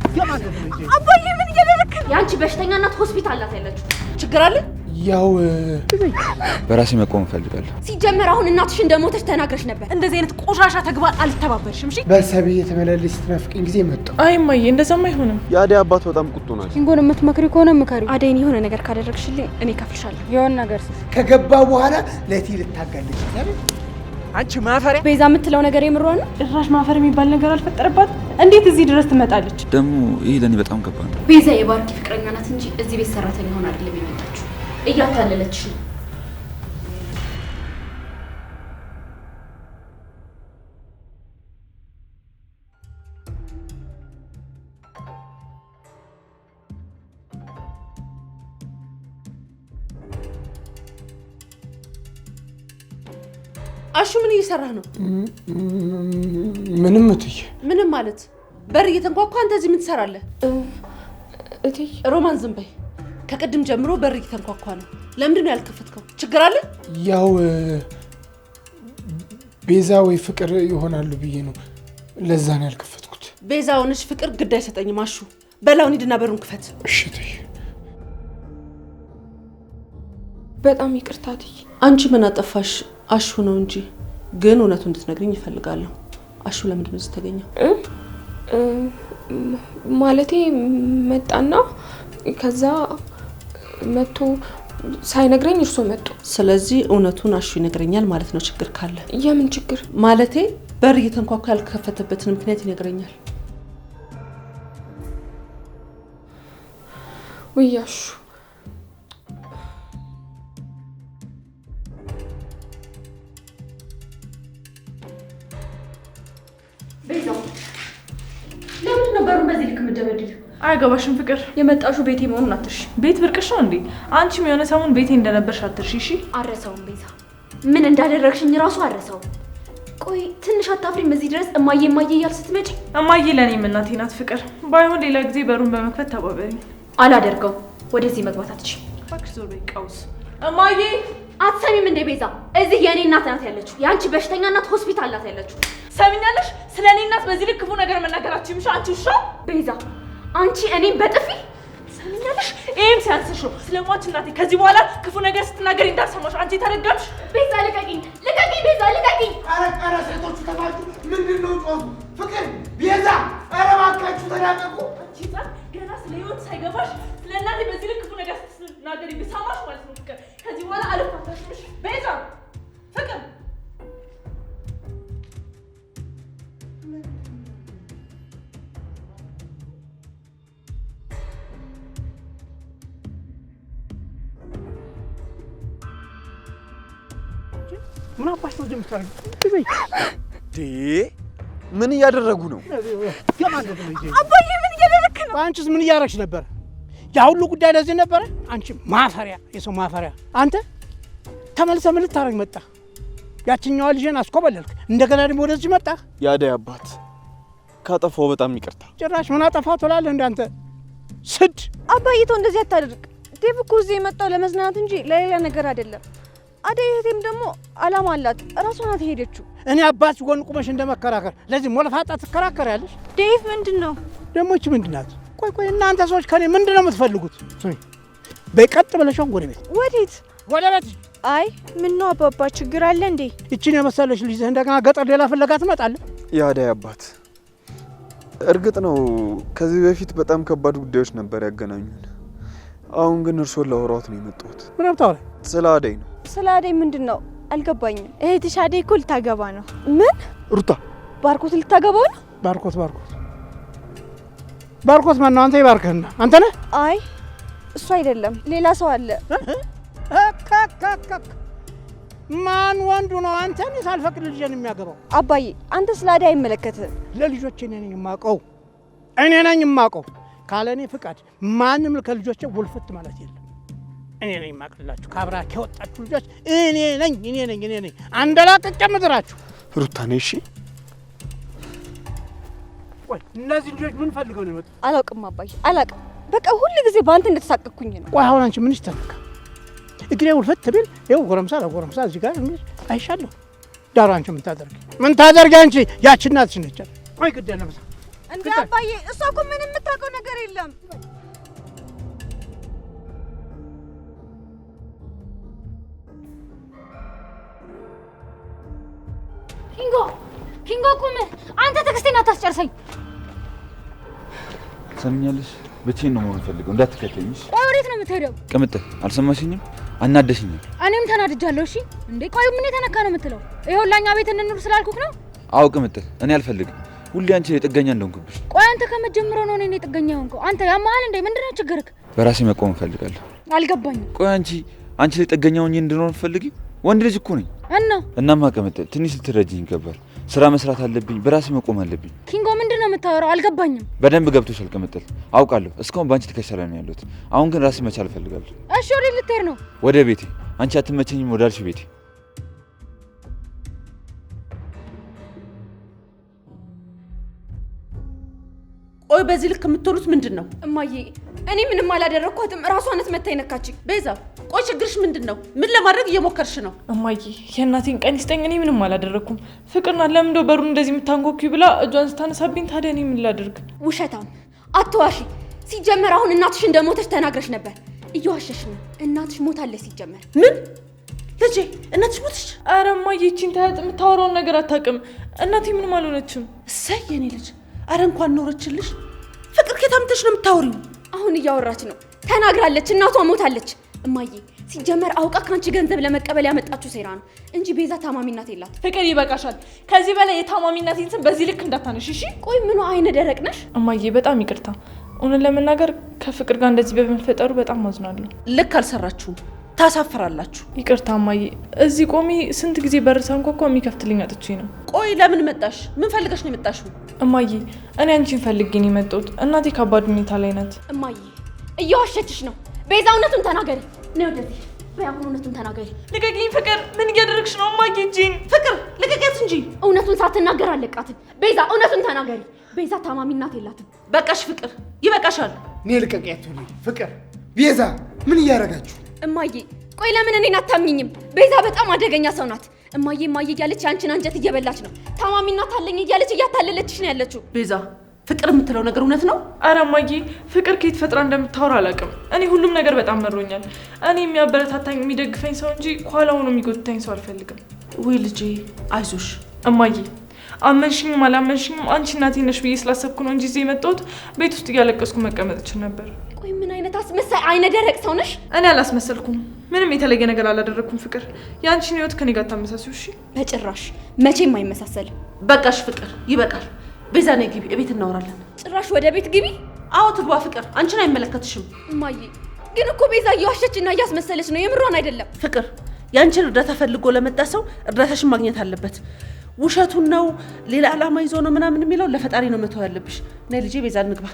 አባዬ ምን እያደረክ ነው? ያንቺ በሽተኛ እናት ሆስፒታል ናት ያለችው። ችግር አለ? ያው በራሴ መቆም ፈልጋለሁ። ሲጀመር አሁን እናትሽ እንደሞተች ተናግረሽ ነበር። እንደዚህ አይነት ቆሻሻ ተግባር አልተባበርሽም። እሺ በሰብ የተመላለስ ስትናፍቀኝ ጊዜ መጣ። አይ እማዬ እንደዛም አይሆንም። የአደይ አባት በጣም ቁጡ ናቸው። እንጎን የምትመክሪ ከሆነ ምከሪ። አደይን የሆነ ነገር ካደረግሽልኝ እኔ ከፍልሻለሁ። የሆነ ነገር ከገባ በኋላ ለቲ ልታጋለች አይደል? አንቺ ማፈሪያ። ቤዛ የምትለው ነገር የምሯን ነው። ጭራሽ ማፈር የሚባል ነገር አልፈጠረባት። እንዴት እዚህ ድረስ ትመጣለች? ደግሞ ይሄ ለኔ በጣም ከባድ ነው። ቤዛ የባርኪ ፍቅረኛ ናት እንጂ እዚህ ቤት ሰራተኛ ሆና አይደለም የመጣችው። እያታለለችሽ ነው። አሹ ምን እየሰራህ ነው? ምንም እትዬ። ምንም ማለት በር እየተንኳኳ አንተ እዚህ ምን ትሰራለህ? እትዬ ሮማን ዝም በይ። ከቅድም ጀምሮ በር እየተንኳኳ ነው። ለምንድን ነው ያልከፈትከው? ችግር አለ? ያው ቤዛ ወይ ፍቅር ይሆናሉ ብዬ ነው፣ ለዛ ነው ያልከፈትኩት። ቤዛ ሆነች ፍቅር ግድ አይሰጠኝም። አሹ በላውን ሂድና በሩን ክፈት። እሺ እትዬ። በጣም ይቅርታ እትዬ። አንቺ ምን አጠፋሽ? አሹ ነው እንጂ ግን እውነቱን እንድትነግሪኝ እፈልጋለሁ። አሹ ለምንድን ነው እዚህ ተገኘው? ማለቴ መጣና ከዛ መጥቶ ሳይነግረኝ እርሶ መጡ። ስለዚህ እውነቱን አሹ ይነግረኛል ማለት ነው። ችግር ካለ? የምን ችግር? ማለቴ በር እየተንኳኳ ያልከፈተበትን ምክንያት ይነግረኛል። ውይ አሹ ለምን ነው በሩን በዚህ ልክ የምትደበድቢው? አያገባሽም ፍቅር። የመጣሽው ቤቴ መሆኑን አትርሺ። ቤት ብርቅሽ ነው እንዴ? አንቺም የሆነ ሰሞን ቤቴ እንደነበርሽ አትርሺ። እሺ አረሳውም ቤዛ፣ ምን እንዳደረግሽኝ ራሱ አረሳው። ቆይ ትንሽ አታፍሪም? እዚህ ድረስ እማዬ እማዬ እያልሽ ስትመጪ። እማዬ ለእኔም እናቴ ናት ፍቅር። ባይሆን ሌላ ጊዜ በሩን በመክፈት ተባበሪ። አላደርገው። ወደዚህ መግባት አትችይም። እባክሽ ዞር በይ ቀውስ። እማዬ አትሰሚም እንዴ ቤዛ? እዚህ የኔ እናት ናት ያለችው። የአንቺ በሽተኛ እናት ሆስፒታል ናት ያለችው። ሰሚኛለሽ? ስለ እኔ እናት በዚህ ልክ ክፉ ነገር መናገራችሁ ይምሻ። አንቺ ውሻ ቤዛ፣ አንቺ እኔም በጥፊ ሰሚኛለሽ? ይሄም ሲያንስሽ ነው። ስለሟች እናቴ ከዚህ በኋላ ክፉ ነገር ስትናገሪ እንዳልሰማሽ። አንቺ ተረገምሽ። ቤዛ ልቀቂኝ፣ ልቀቂኝ ቤዛ ልቀቂኝ። ኧረ ሴቶቹ ተባችሁ። ምንድን ነው ጮቱ? ፍቅር ቤዛ፣ ኧረ እባካችሁ ተዳቀቁ። አንቺ ገና ስለ ህይወት ሳይገባሽ ስለ እናቴ በዚህ ልክ ክፉ ነገር ስትናገሪ ብሰማሽ ማለት ነው ፍቅር ከዚህ በኋላ አልፋታሽም። እሺ ቤዛ ፍቅር ምን አባሽ ነው ጀምታል? ምን እያደረጉ ነው? አባዬ ምን እያደረክ ነው? አንቺስ ምን እያደረግሽ ነበር? ያ ሁሉ ጉዳይ ለዚህ ነበረ? አንቺ ማፈሪያ፣ የሰው ማፈሪያ። አንተ ተመልሰህ ምን ልታረግ መጣ? ያችኛዋ ልጅን አስኮበለልክ፣ እንደገና ደግሞ ወደዚህ መጣ። የአደይ አባት ካጠፋው በጣም ይቅርታ። ጭራሽ ምን አጠፋው ትላለህ እንዳንተ ስድ። አባዬ ተው እንደዚህ አታደርግ። ዴቭ እኮ እዚህ የመጣው ለመዝናናት እንጂ ለሌላ ነገር አይደለም። አደይ እህቴም ደግሞ አላማ አላት። እራሷ ናት ሄደችው። እኔ አባት ጎን ቁመሽ እንደመከራከር ለዚህ ሞለፋጣ ትከራከሪያለሽ? ዴቭ ምንድን ነው ደግሞ? እቺ ምንድን ናት? ቆይ እናንተ ሰዎች ከኔ ምንድን ነው የምትፈልጉት? በቀጥ ብለሽ ወደ ቤት። ወዴት? ወደ ቤት። አይ ምን ነው አባባ ችግር አለ እንዴ? እቺን የመሰለሽ ልጅ እንደገና ገጠር ሌላ ፍለጋ ትመጣለህ? የአደይ አባት እርግጥ ነው ከዚህ በፊት በጣም ከባድ ጉዳዮች ነበር ያገናኙን። አሁን ግን እርሶን ላወራዎት ነው የመጣሁት። ምን አብታውራ? ስለ አደይ ነው። ስለ አደይ ምንድን ነው አልገባኝም። እህትሽ አደይ እኮ ልታገባ ነው። ምን? ሩታ ባርኮት ልታገባው ነው? ባርኮት ማን ነው? አንተ ይባርክህና አንተ ነህ? አይ እሱ አይደለም ሌላ ሰው አለ። ማን ወንዱ ነው? አንተ ነህ ሳልፈቅድ ልጅን የሚያገባው? አባዬ አንተ ስለ አደይ አይመለከትህም። ለልጆቼ እኔ ነኝ የማውቀው። ካለ እኔ ፍቃድ ማንም ከልጆቼ ውልፍት ማለት የለም። እኔ ነኝ የማቅላችሁ። ካብራክ የወጣችሁ ልጆች እኔ ነኝ አንደላቅቄ ምድራችሁ። ሩታ ነሽ? እሺ ቆይ እነዚህ ልጆች ምን ፈልገው ነው የመጡት? አላውቅም አባዬ አላውቅም። በቃ ሁሉ ጊዜ በአንተ እንደተሳቀቅኩኝ ነው። ቆይ አሁን አንቺ ምን ይስተካከል? እግሬ ውልፍት ቢል ይኸው ጎረምሳ ለጎረምሳ እዚህ ጋር አይሻለሁ። ዳሩ አንቺ ምን ታደርጊ አንቺ? ያቺ እናትሽ ነች። ቆይ ግድ የለም እንዴ አባዬ እሷ እኮ ምንም የምታውቀው ነገር የለም። ኪንጎ ቁም! አንተ ትዕግስቴን አታስጨርሰኝ። ሰምኛለሽ? ብቻዬን ነው መሆን ፈልገው እንዳትከተኝሽ። ቆይ ወዴት ነው የምትሄደው? ቅምጥል አልሰማሽኝም? አናደሽኛል። እኔም ተናድጃለሁ። እሺ እንዴ ቆይ ምን የተነካ ነው የምትለው? ይሄው ላኛ ቤት እንኑር ስላልኩክ ነው? አዎ ቅምጥል፣ እኔ አልፈልግም ሁሌ አንቺ ጥገኛ እንደሆንኩብሽ። ቆይ አንተ ከመጀመሪያው ነው እኔ ጥገኛ ሆንከው? አንተ ያማሃል እንዴ? ምንድነው ችግርክ? በራሴ መቆም ፈልጋለሁ። አልገባኝም። ቆይ አንቺ ጥገኛ ሆኜ እንድኖር ፈልጊ? ወንድ ልጅ እኮ ነኝ። እናማ ቅምጥል ትንሽ ልትረጂኝ ይገባል። ስራ መስራት አለብኝ፣ በራሴ መቆም አለብኝ። ኪንጎ ምንድነው የምታወራው? አልገባኝም። በደንብ ገብቶሻል ቅምጥል፣ አውቃለሁ። እስካሁን ባንቺ ተከሰለ ነው ያለሁት። አሁን ግን ራሴ መቻል እፈልጋለሁ። እሺ ወዴት ልትሄድ ነው? ወደ ቤቴ። አንቺ አትመቸኝም ወዳልሽ ቤቴ። ቆይ በዚህ ልክ የምትወሩት ምንድን ነው? እማዬ እኔ ምንም አላደረኳትም። ራሷ ናት መታ የነካችኝ። ቤዛ ቆይ ችግርሽ ምንድን ነው? ምን ለማድረግ እየሞከርሽ ነው? እማዬ የእናቴን ቀን ይስጠኝ። እኔ ምንም አላደረኩም። ፍቅርና ለምን እንደው በሩን እንደዚህ የምታንኳኩ ብላ እጇን ስታነሳብኝ፣ ታዲያ እኔ ምን ላድርግ? ውሸታም አትዋሺ። ሲጀመር አሁን እናትሽ እንደሞተች ተናግረሽ ነበር። እየዋሸሽ ነው። እናትሽ ሞታለች ሲጀመር። ምን ልጄ? እናትሽ ሞተች? ኧረ እማዬ ይቺን ታያጥ የምታወራውን ነገር አታውቅም። እናቴ ምንም አልሆነችም። እሰይ የኔ ልጅ። አረ እንኳን ኖረችልሽ። ፍቅር ከታምተሽ ነው የምታወሪው? አሁን እያወራች ነው። ተናግራለች። እናቷ ሞታለች። እማዬ ሲጀመር አውቃ ካንቺ ገንዘብ ለመቀበል ያመጣችው ሴራ ነው እንጂ ቤዛ ታማሚ እናት የላት። ፍቅር ይበቃሻል። ከዚህ በላይ የታማሚ እናቴን ስም በዚህ ልክ እንዳታነሽ እሺ? ቆይ ምኑ አይነ ደረቅ ነሽ? እማዬ በጣም ይቅርታ። እውነት ለመናገር ከፍቅር ጋር እንደዚህ በመፈጠሩ በጣም አዝናለሁ። ልክ አልሰራችሁም። ታሳፍራላችሁ። ይቅርታ እማዬ። እዚህ ቆሜ ስንት ጊዜ በር ሳንኳኳ የሚከፍትልኝ አጥቼ ነው። ቆይ ለምን መጣሽ? ምን ፈልገሽ ነው የመጣሽው? እማዬ እኔ አንቺን ፈልጌ ነው የመጣሁት። እናቴ ከባድ ሁኔታ ላይ ናት። እማዬ እየዋሸችሽ ነው። ቤዛ እውነቱን ተናገሪ። ነው ወደዚህ በያሁን እውነቱን ተናገሪ። ልቀቂኝ ፍቅር። ምን እያደረግሽ ነው እማዬ? እጄን ፍቅር ልቀቂያት እንጂ። እውነቱን ሳትናገር አለቃትም። ቤዛ እውነቱን ተናገሪ። ቤዛ ታማሚ እናት የላትም። በቃሽ ፍቅር ይበቃሻል። እኔ ልቀቂያት ፍቅር። ቤዛ ምን እያደረጋችሁ? እማዬ ቆይ ለምን እኔን አታምኝኝም? ቤዛ በጣም አደገኛ ሰው ናት። እማዬ እያለች ያንቺን አንጀት እየበላች ነው። ታማሚ እናት አለኝ እያለች እያታለለችሽ ነው ያለችው። ቤዛ ፍቅር የምትለው ነገር እውነት ነው? ኧረ እማዬ ፍቅር ከየት ፈጥራ እንደምታወራ አላውቅም። እኔ ሁሉም ነገር በጣም መሮኛል። እኔ የሚያበረታታኝ የሚደግፈኝ ሰው እንጂ ከኋላ ሆኖ የሚጎትታኝ ሰው አልፈልግም። ወይ ልጄ አይዞሽ። እማዬ አመንሽኝም አላመንሽኝም አንቺ እናቴ ነሽ ብዬ ስላሰብኩ ነው እንጂ እዚህ የመጣሁት ቤት ውስጥ እያለቀስኩ መቀመጥ እችል ነበር። ቆይ ምን አይነት አስመሳይ አይነ ደረቅ ሰው ነሽ? እኔ አላስመሰልኩም። ምንም የተለየ ነገር አላደረኩም። ፍቅር የአንቺን ህይወት ከኔ ጋር ታመሳሲው። እሺ በጭራሽ መቼም አይመሳሰልም። በቃሽ ፍቅር ይበቃል። ቤዛ ነይ ግቢ፣ እቤት እናወራለን። ጭራሽ ወደ ቤት ግቢ? አዎ ትግባ ፍቅር፣ አንቺን አይመለከትሽም። እማዬ ግን እኮ ቤዛ እየዋሸችና እያስመሰለች ነው። የምሯን አይደለም። ፍቅር ያንቺን እርዳታ ፈልጎ ለመጣ ሰው እርዳታሽን ማግኘት አለበት። ውሸቱን ነው ሌላ ዓላማ ይዞ ነው ምናምን የሚለው ለፈጣሪ ነው መተው ያለብሽ። ነይ ልጄ ቤዛ እንግባ።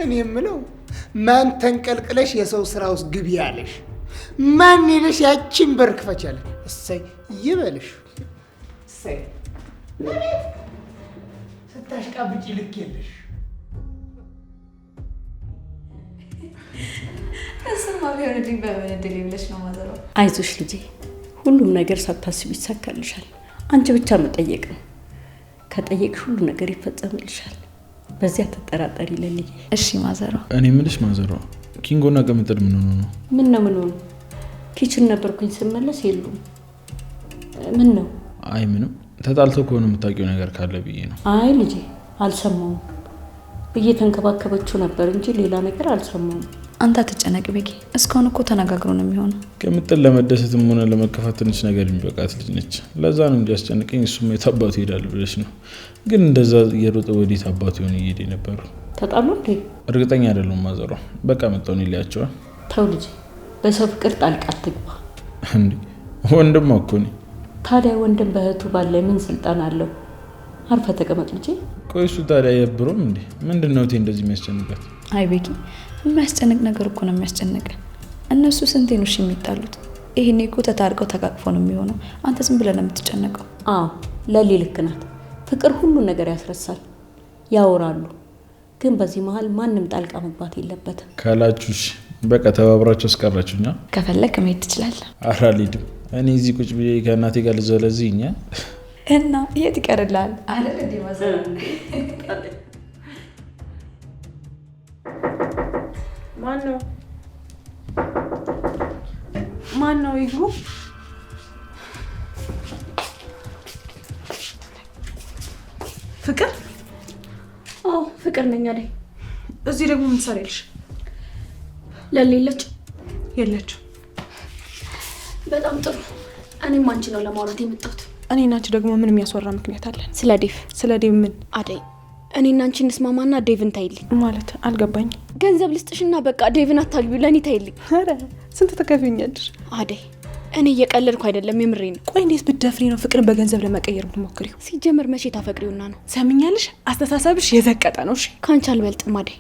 እኔ የምለው ማን ተንቀልቅለሽ የሰው ስራ ውስጥ ግቢ ያለሽ? ማን ሄደሽ ያቺን በር ክፈቻለሽ? እሰይ ይበልሽ። እሰይ ስታሽቃብጪ ልክ የለሽ። እሱማ ቢሆንልኝ በምን እድል ብለሽ ነው ማዘሯ። አይዞሽ ልጄ፣ ሁሉም ነገር ሳታስቢ ይሳካልሻል። አንቺ ብቻ መጠየቅ ነው። ከጠየቅሽ ሁሉ ነገር ይፈጸምልሻል። በዚያ ተጠራጠሪ ለልዬ። እሺ ማዘሯ። እኔ የምልሽ ማዘሯ፣ ኪንጎና ቅምጥል ምን ሆኖ ነው? ምን ነው? ኪችን ነበርኩኝ ስመለስ የሉም። ምን ነው? አይ ምንም። ተጣልተው ከሆነ የምታውቂው ነገር ካለ ብዬ ነው። አይ ልጄ አልሰማውም። እየተንከባከበችው ነበር እንጂ ሌላ ነገር አልሰማውም። አንተ አትጨነቅ ቤኪ። እስካሁን እኮ ተነጋግሮ ነው የሚሆነው። ቅምጥል ለመደሰትም ሆነ ለመከፋት ትንሽ ነገር የሚበቃት ልጅ ነች። ለዛ ነው እንጂ አስጨንቀኝ። እሱም የት አባቱ ይሄዳል ብለሽ ነው። ግን እንደዛ እየሮጠ ወዴት አባቱ ይሆን እየሄደ ነበሩ። ተጣሉ እንዴ? እርግጠኛ አይደለም ማዘሯ። በቃ መጣውን ይለያቸዋል። ተው ልጄ፣ በሰው ፍቅር ጣልቃ አትግባ። እንዴ ወንድም እኮ ነኝ። ታዲያ ወንድም በእህቱ ባለ ምን ስልጣን አለው? አርፈ ተቀመጥ ልጄ። ቆይ እሱ ታዲያ የብሮም እንዴ? ምንድነው እቴ እንደዚህ የሚያስጨንቃት? አይ ቤኪ፣ የሚያስጨንቅ ነገር እኮ ነው የሚያስጨንቅ። እነሱ ስንቴ ነው የሚጣሉት? ይሄኔ እኮ ተታርቀው ተቃቅፈው ነው የሚሆነው። አንተ ዝም ብለህ ነው የምትጨነቀው። አዎ ለሊ ልክ ናት። ፍቅር ሁሉ ነገር ያስረሳል። ያወራሉ። ግን በዚህ መሀል ማንም ጣልቃ መግባት የለበትም ካላችሁሽ በቃ ተባብራችሁ አስቀራችሁኛ። ከፈለክ መሄድ ትችላለህ። ኧረ አልሄድም። እኔ እዚህ ቁጭ ብዬ ከእናቴ ጋር ልዘለዝኛ እና የት ይቀርልሃል አይደል እንዴ ማዘር? ማን ነው ይግቡ? ፍቅር? አዎ ፍቅር ነኝ አይደል? እዚህ ደግሞ ምን ትሰሪያለሽ? ለሌለች የለች። በጣም ጥሩ። እኔም አንቺ ነው ለማውራት የመጣሁት። እኔና አንቺ ደግሞ ምን የሚያስወራ ምክንያት አለን? ስለ ዴቭ። ስለ ዴቭ ምን? አደይ እኔና አንቺ እንስማማና ዴቭን ታይልኝ። ማለት አልገባኝ። ገንዘብ ልስጥሽና በቃ ዴቭን አታግቢው፣ ለኔ ታይልኝ። ኧረ ስንት ተከፍኛለሽ? አደይ እኔ እየቀለድኩ አይደለም፣ የምሬ ነው። ቆይ እንዴት ብትደፍሪ ነው ፍቅርን በገንዘብ ለመቀየር የምትሞክሪው? ሲጀመር መቼ ታፈቅሪውና ነው? ሰምኛለሽ? አስተሳሰብሽ የዘቀጠ ነው። እሺ ካንቺ አልበልጥም አደይ።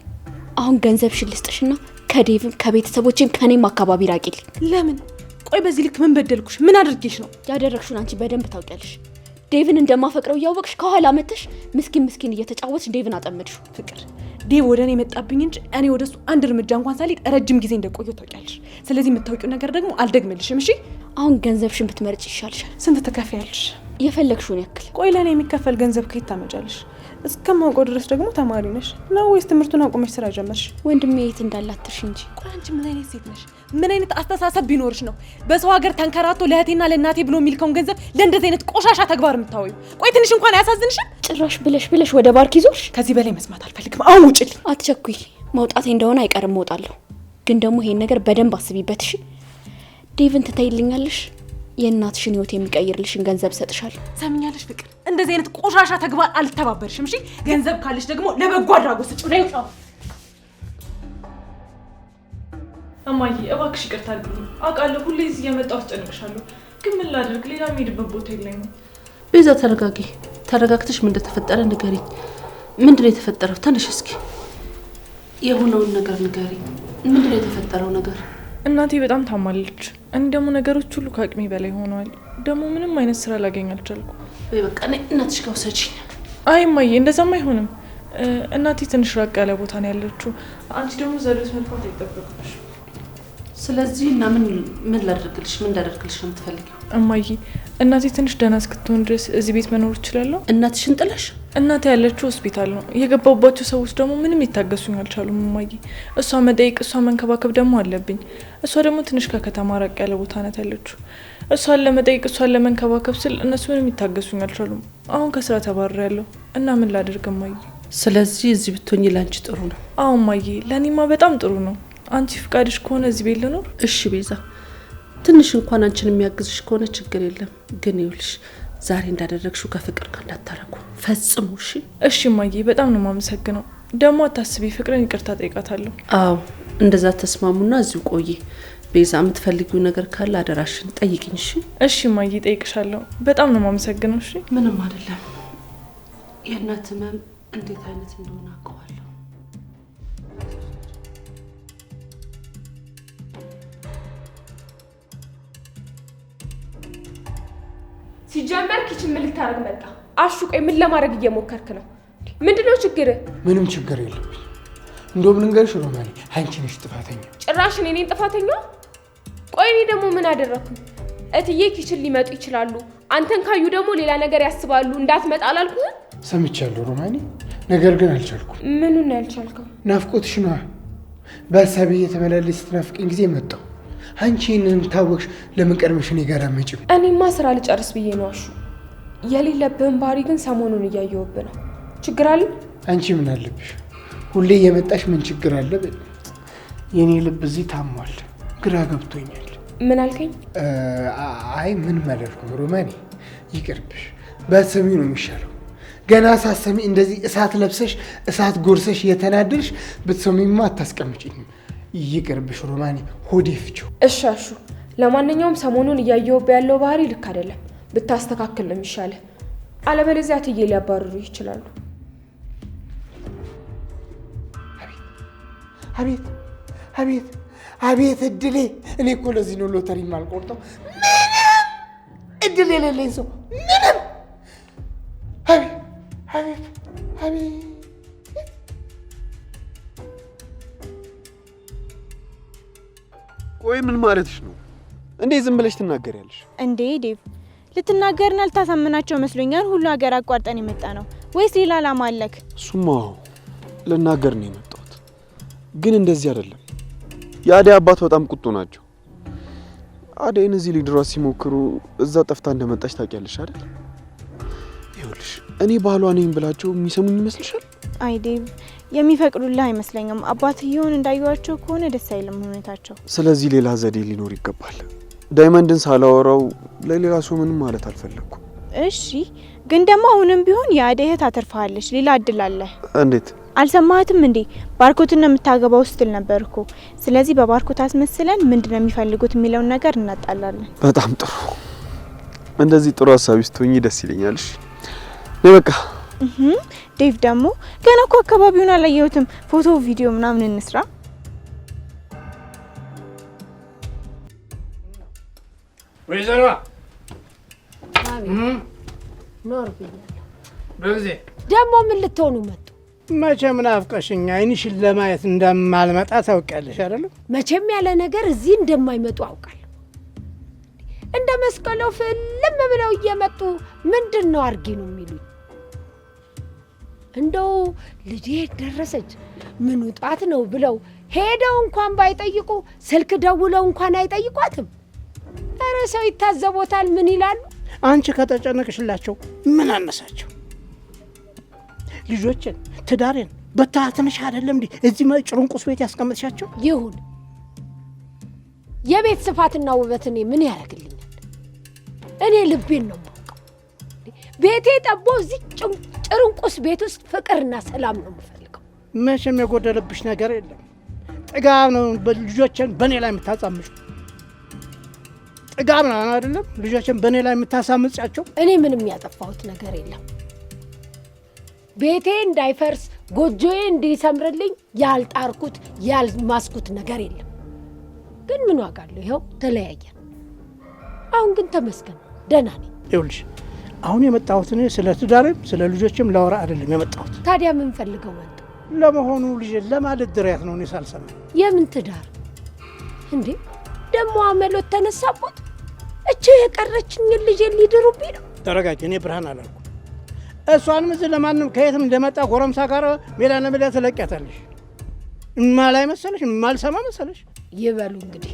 አሁን ገንዘብሽን ልስጥሽና ከዴቭም ከቤተሰቦቼም ከኔም አካባቢ ራቂልኝ። ለምን? ቆይ በዚህ ልክ ምን በደልኩሽ? ምን አድርጌሽ ነው? ያደረግሽውን አንቺ በደንብ ታውቂያለሽ። ዴቭን እንደማፈቅረው እያወቅሽ ከኋላ መተሽ ምስኪን እየተጫወትሽ ዴቭን አጠመድሽው። ፍቅር ዴቭ ወደ እኔ መጣብኝ እንጂ እኔ ወደሱ አንድ እርምጃ እንኳን ሳልሄድ ረጅም ጊዜ እንደቆየሁ ታውቂያለሽ። ስለዚህ የምታውቂው ነገር ደግሞ አልደግምልሽም። እሺ አሁን ገንዘብሽን ብትመርጭ ይሻልሻል። ስንት ትከፍያለሽ? የፈለግሽውን ያክል። ቆይ ለእኔ የሚከፈል ገንዘብ ከየት ታመጫለሽ? እስከማውቀው ድረስ ደግሞ ተማሪ ነሽ ነው ወይስ ትምህርቱን አቁመሽ ስራ ጀመርሽ? ወንድሜ የት እንዳላትሽ እንጂ። ቆይ አንቺ ምን አይነት ሴት ነሽ? ምን አይነት አስተሳሰብ ቢኖርሽ ነው በሰው ሀገር ተንከራቶ ለእህቴና ለእናቴ ብሎ የሚልከውን ገንዘብ ለእንደዚህ አይነት ቆሻሻ ተግባር የምታወዩ? ቆይ ትንሽ እንኳን አያሳዝንሽም? ጭራሽ ብለሽ ወደ ባርክ ይዞሽ። ከዚህ በላይ መስማት አልፈልግም። አሁን ውጭልኝ። አትቸኩይ። መውጣቴ እንደሆነ አይቀርም እወጣለሁ። ግን ደግሞ ይሄን ነገር በደንብ አስቢበት እሺ። ዴቭን ትተይልኛለሽ፣ የእናትሽን ህይወት የሚቀይርልሽን ገንዘብ ሰጥሻለሁ። ሰምኛለሽ ፍቅር? እንደዚህ አይነት ቆሻሻ ተግባር አልተባበርሽም። እሺ ገንዘብ ካለሽ ደግሞ ለበጎ አድራጎት ስጭ። ነው እማዬ እባክሽ ይቅርታ አድርግልኝ። አውቃለሁ ሁሌ እዚህ እየመጣሁ አስጨንቅሻለሁ፣ ግን ምን ላድርግ? ሌላ የምሄድበት ቦታ የለኝም። ቤዛ ተረጋጊ። ተረጋግተሽ ምን እንደተፈጠረ ንገሪኝ። ምንድን ነው የተፈጠረው? ተነሽ እስኪ የሆነውን ነገር ንገሪኝ። ምንድን ነው የተፈጠረው ነገር? እናቴ በጣም ታማለች። እኔ ደግሞ ነገሮች ሁሉ ከአቅሜ በላይ ሆነዋል። ደግሞ ምንም አይነት ስራ ላገኝ አልቻልኩ። ወይ በቃ እናትሽ ጋር ውሰጂኝ። አይ እማዬ እንደዛም አይሆንም። እናቴ ትንሽ ራቅ ያለ ቦታ ነው ያለችው። አንቺ ደግሞ ዘርስ መልፋት አይጠበቅብሽ። ስለዚህ እና ምን ላደርግልሽ? ምን እንዳደርግልሽ ነው የምትፈልጊው? እማዬ እናቴ ትንሽ ደህና እስክትሆን ድረስ እዚህ ቤት መኖር እችላለሁ? እናትሽን ጥለሽ? እናቴ ያለችው ሆስፒታል ነው። የገባባቸው ሰዎች ደግሞ ምንም ይታገሱኝ አልቻሉም። እማዬ እሷ መጠየቅ እሷ መንከባከብ ደግሞ አለብኝ። እሷ ደግሞ ትንሽ ከከተማ ራቅ ያለ ቦታ ናት ያለችው። እሷን ለመጠየቅ እሷን ለመንከባከብ ስል እነሱ ምንም ይታገሱኝ አልቻሉም። አሁን ከስራ ተባርሬያለሁ እና ምን ላደርግ እማዬ? ስለዚህ እዚህ ብትሆኚ ላንቺ ጥሩ ነው? አዎ እማዬ ለኔማ በጣም ጥሩ ነው። አንቺ ፍቃድሽ ከሆነ እዚህ ቤት ልኖር? እሺ ቤዛ፣ ትንሽ እንኳን አንቺን የሚያግዝሽ ከሆነ ችግር የለም። ግን ይኸውልሽ ዛሬ እንዳደረግሽው ከፍቅር ጋር እንዳታረጉ ፈጽሙ። እሺ እሺ እማዬ በጣም ነው የማመሰግነው። ደግሞ አታስቢ፣ ፍቅርን ይቅርታ ጠይቃታለሁ። አዎ እንደዛ ተስማሙና እዚሁ ቆይ። ቤዛ የምትፈልጊው ነገር ካለ አደራሽን ጠይቂኝ። እሺ እሺ እማዬ ጠይቅሻለሁ። በጣም ነው የማመሰግነው። እሺ ምንም አይደለም። የእናት ህመም እንዴት አይነት እንደሆነ አውቀዋለሁ። ሲጀመር ኪችን ምን ልታረግ መጣ? አሹ ቆይ ምን ለማድረግ እየሞከርክ ነው? ምንድነው ችግር? ምንም ችግር የለብኝ። እንደውም ልንገርሽ ሮማኒ፣ አንቺ ነሽ ጥፋተኛ። ጭራሽ እኔ ነኝ ጥፋተኛ? ቆይ እኔ ደግሞ ምን አደረኩኝ? እትዬ ኪችን ሊመጡ ይችላሉ፣ አንተን ካዩ ደግሞ ሌላ ነገር ያስባሉ፣ እንዳትመጣ አላልኩህም? ሰምቻለሁ ሮማኒ፣ ነገር ግን አልቻልኩም። ምኑን ነው ያልቻልከው? ናፍቆትሽ ነዋ። በሀሳቤ እየተመላለስሽ ስትናፍቀኝ ጊዜ መጣሁ። አንቺ ይህንን ታወቅሽ፣ ለምን ቀድመሽ እኔ ጋር አትመጪም? እኔማ ስራ ልጨርስ ብዬ ነው አሹ። የሌለብህን ባህሪ ግን ሰሞኑን እያየሁብህ ነው። ችግር አለ? አንቺ ምን አለብሽ? ሁሌ እየመጣሽ ምን ችግር አለ? የኔ ልብ እዚህ ታሟል፣ ግራ ገብቶኛል። ምን አልከኝ? አይ ምን አላልኩም ሮማኒ፣ ይቅርብሽ። ባትሰሚው ነው የሚሻለው። ገና ሳትሰሚ እንደዚህ እሳት ለብሰሽ እሳት ጎርሰሽ እየተናደድሽ ብትሰሚማ አታስቀምጪኝም። ይቅርብሽ ሮማኒ፣ ሆዴ ፍቺው። እሺ አሹ፣ ለማንኛውም ሰሞኑን እያየሁብህ ያለው ባህሪ ልክ አይደለም፣ ብታስተካክል ነው የሚሻለው። አለበለዚያ እትዬ ሊያባርሩ ይችላሉ። አቤት አቤት አቤት እድሌ! እኔ እኮ ለዚህ ነው ሎተሪ የማልቆርጠው። ምንም እድል የሌለኝ ሰው ምንም። አቤት አቤት አቤት! ቆይ ምን ማለትሽ ነው? እንዴ ዝም ብለሽ ትናገሪያለሽ እንዴ? ዴቭ ልትናገርና ልታሳምናቸው መስሎኛል። ሁሉ ሀገር አቋርጠን የመጣ ነው ወይስ ሌላ ዓላማ አለክ? እሱማ ልናገር ነው የመጣሁት፣ ግን እንደዚህ አይደለም። የአደይ አባት በጣም ቁጡ ናቸው። አደይን እዚህ ሊድሯት ሲሞክሩ እዛ ጠፍታ እንደመጣች ታውቂያለሽ አይደል? ይኸውልሽ እኔ ባሏ ነኝ ብላቸው የሚሰሙኝ ይመስልሻል? አይ ዴቭ የሚፈቅዱልህ አይመስለኝም። አባትየውን እንዳዩዋቸው ከሆነ ደስ አይልም ሁኔታቸው። ስለዚህ ሌላ ዘዴ ሊኖር ይገባል። ዳይመንድን ሳላወራው ለሌላ ሰው ምንም ማለት አልፈለኩም። እሺ ግን ደግሞ አሁንም ቢሆን የአደይ እህት አተርፋለች። ሌላ እድል አለ። እንዴት? አልሰማህትም እንዴ? ባርኮትን ነው የምታገባው ስትል ነበር እኮ። ስለዚህ በባርኮት አስመስለን ምንድነው የሚፈልጉት የሚለውን ነገር እናጣላለን። በጣም ጥሩ። እንደዚህ ጥሩ ሀሳብ ስትሆኚ ደስ ይለኛል። እሺ በቃ ዴቭ ደግሞ ገና እኮ አካባቢውን አላየሁትም። ፎቶ ቪዲዮ ምናምን እንስራ። ወይዘሮ ኖር ብያለሁ። በጊዜ ደግሞ ምን ልትሆኑ መጡ? መቼም ናፍቀሽኝ ዓይንሽን ለማየት እንደማልመጣ ታውቂያለሽ አይደለም? መቼም ያለ ነገር እዚህ እንደማይመጡ አውቃለሁ። እንደ መስቀለው ፍልም ብለው እየመጡ ምንድን ነው አርጊ ነው የሚሉኝ? እንደው ልጄ ደረሰች ምን ውጣት ነው ብለው ሄደው እንኳን ባይጠይቁ ስልክ ደውለው እንኳን አይጠይቋትም። ኧረ ሰው ይታዘቦታል። ምን ይላሉ? አንቺ ከተጨነቅሽላቸው ምን አነሳቸው? ልጆችን ትዳሬን በታትንሽ አይደለም እንዴ እዚህ ጭርንቁስ ቤት ያስቀምጥሻቸው? ይሁን የቤት ስፋትና ውበት እኔ ምን ያደርግልኛል? እኔ ልቤን ነው የማውቀው። ቤቴ ጠቦ እዚህ ጭርንቁስ ቤት ውስጥ ፍቅርና ሰላም ነው የምፈልገው። መቼም የጎደለብሽ ነገር የለም። ጥጋብ ነው ልጆችን በእኔ ላይ የምታጻምጩ። ጥጋብ ነው አይደለም ልጆችን በእኔ ላይ የምታሳምጫቸው። እኔ ምንም ያጠፋሁት ነገር የለም። ቤቴ እንዳይፈርስ ጎጆዬ እንዲሰምርልኝ ያልጣርኩት ያልማስኩት ነገር የለም። ግን ምን ዋጋ አለው? ይኸው ተለያየን። አሁን ግን ተመስገን ደህና ነኝ። ይኸውልሽ አሁን የመጣሁት እኔ ስለ ትዳሬም ስለ ልጆችም ላወራ አይደለም የመጣሁት። ታዲያ ምን ፈልገው መጡ? ለመሆኑ ልጅ ለማለት ድሪያት ነው እኔ ሳልሰማ? የምን ትዳር እንዴ? ደግሞ አመሎት ተነሳቦት እቺ የቀረችኝን ልጅ ሊድሩብኝ ነው። ተረጋጊ። እኔ ብርሃን አላልኩ። እሷንም እዚህ ለማንም ከየትም እንደመጣ ጎረምሳ ጋር ሜዳ ለሜዳ ትለቂያታለሽ። እማላይ መሰለሽ? እማልሰማ መሰለሽ? ይበሉ እንግዲህ።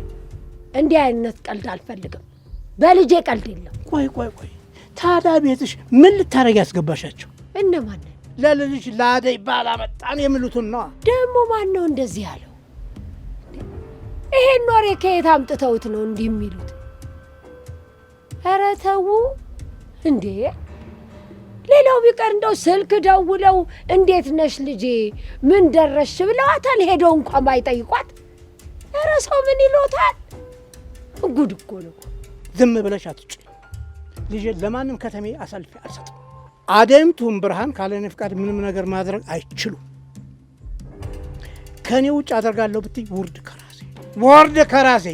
እንዲህ አይነት ቀልድ አልፈልግም። በልጄ ቀልድ የለም። ቆይ ታዲያ ቤትሽ ምን ልታረግ ያስገባሻቸው? እነማን? ለልጅ ለአደይ ባላመጣን የሚሉትን ነዋ። ደግሞ ማን ነው እንደዚህ ያለው? ይሄን ኖሬ ከየት አምጥተውት ነው እንዲህ የሚሉት? ኧረ ተው እንዴ! ሌላው ቢቀር እንደው ስልክ ደውለው እንዴት ነሽ ልጄ ምን ደረሽ ብለዋታል። ሄደው እንኳን ባይጠይቋት ኧረ ሰው ምን ይሎታል? ጉድ እኮ ነው። ዝም ብለሽ አትጭ። ልጄ ለማንም ከተሜ አሳልፌ አልሰጥም። አደይም ትሁን ብርሃን ካለኔ ፍቃድ ምንም ነገር ማድረግ አይችሉም። ከኔ ውጭ አደርጋለሁ ብትይ ውርድ ከራሴ።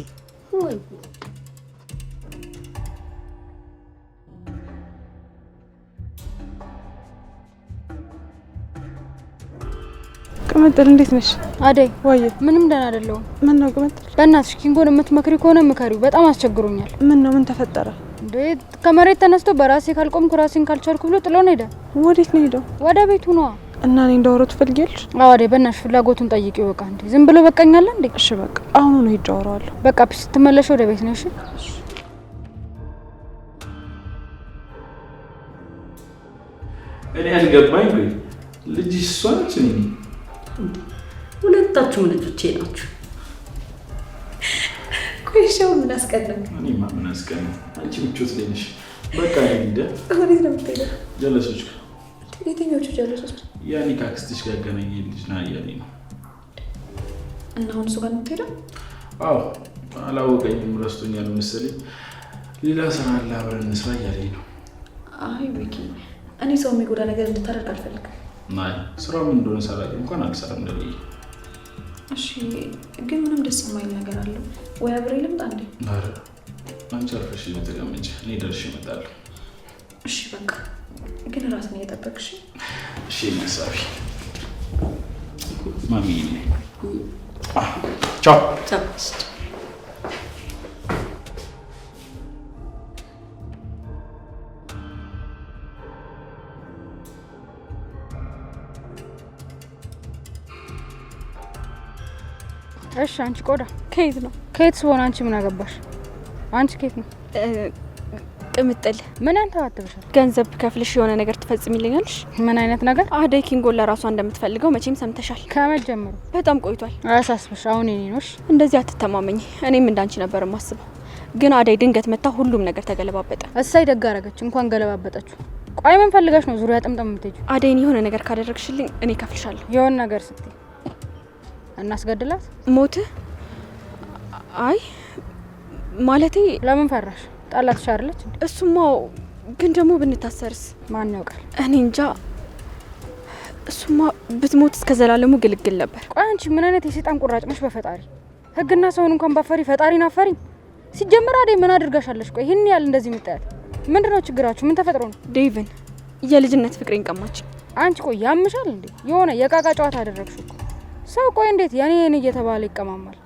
ቅምጥል እንዴት ነሽ? አደይ ወይ ምንም ደህና አይደለሁም። ምን ነው ቅምጥል? በእናትሽ ኪንጎን የምትመክሪ ከሆነ ምከሪው። በጣም አስቸግሮኛል። ምን ተፈጠረ? እንዴ ከመሬት ተነስቶ በራሴ ካልቆምኩ ራሴን ካልቻልኩ ብሎ ጥሎን ሄደ። ወዴት ነው ሄደው? ወደ ቤቱ ነው። እና እኔ እንዳወራው ትፈልጊያለሽ? አዎ አደይ በእናትሽ ፍላጎቱን ጠይቂው። በቃ እንዴ ዝም ብሎ በቃኛለ እንዴ? እሺ በቃ አሁን ነው ሄጄ አወራዋለሁ። በቃ ስትመለሽ ወደ ቤት ነው። እሺ እኔ አልገባኝ። ቆይ ልጅ እሷ ነች? ሁለታችሁም ልጆቼ ናችሁ። ቆይ ሻው ምን አስቀደም? እኔማ ምን አስቀደም? አንቺ ምቾት ላይ ነሽ። በቃ እንደ ወዴት ነው የምትሄደው? ጀለሶች ጋር። የትኞቹ ጀለሶች? ያኔ ከአክስትሽ ጋር ያገናኘኝ ልጅ ና እያለኝ ነው። እና አሁን እሱ ጋር ነው የምትሄደው? አዎ አላወቀኝም፣ ረስቶኛል መሰለኝ። ሌላ ስራ አለ አብረን እንስራ እያለኝ ነው። አይ ዊኪ፣ እኔ ሰው የሚጎዳ ነገር እንድታደርግ አልፈልግም። ናይ ስራው ምን እንደሆነ ሳላውቅ እንኳን አልሰራም እንደልይ። እሺ ግን ምንም ደስ የማይል ነገር አለው ወይ? አብሬ ልምጣ እንዴ? አረ አንቺ አርፈሽ ተቀመጪ፣ እኔ ደርሼ እመጣለሁ። እሺ በቃ ግን ራስን እየጠበቅሽ። እሺ መሳቢ ማሚ ቻው ቻው። እሺ አንቺ ቆዳ ከየት ነው? ከየት ስሆን አንቺ ምን አገባሽ? አንቺ ከየት ነው? ቅምጥል ምን አንተባተብሻል? ገንዘብ ከፍልሽ የሆነ ነገር ትፈጽሚልኛለሽ? ምን አይነት ነገር? አደይ ኪንጎን ለራሷ እንደምትፈልገው መቼም ሰምተሻል። ከመጀመሩ በጣም ቆይቷል። አያሳስብሽ። አሁን እኔ ነሽ እንደዚህ አትተማመኝ። እኔም እንዳንቺ ነበር የማስበው፣ ግን አደይ ድንገት መታ ሁሉም ነገር ተገለባበጠ። እሳይ ደግ አደረገች፣ እንኳን ገለባበጠችው። ቆይ ምን ፈልጋሽ ነው ዙሪያ ጥምጥም የምትሄጂው? አደይን የሆነ ነገር ካደረግሽልኝ እኔ ከፍልሻለሁ። የሆነ ነገር ስትይ እናስገድላት? ሞት? አይ ማለቴ ለምን ፈራሽ? ጣላትሽ አይደለች? እሱማ ግን ደግሞ ብንታሰርስ? ማን ያውቃል? እኔ እንጃ። እሱማ ብትሞት እስከ ዘላለሙ ግልግል ነበር። ቆይ አንቺ ምን አይነት የሰይጣን ቁራጭ ነሽ? በፈጣሪ ህግና ሰውን እንኳን ባፈሪ ፈጣሪን አፈሪ። ሲጀመር አደይ ምን አድርጋሻለሽ? ቆይ ይሄን ያህል እንደዚህ የምታያት ምንድነው ችግራችሁ? ምን ተፈጥሮ ነው? ዴቭን የልጅነት ፍቅሬን ቀማች። አንቺ ቆይ ያምሻል እንዴ? የሆነ የቃቃ ጨዋታ አደረግሽው እኮ ሰው። ቆይ እንዴት የኔ እየተባለ ይቀማማል?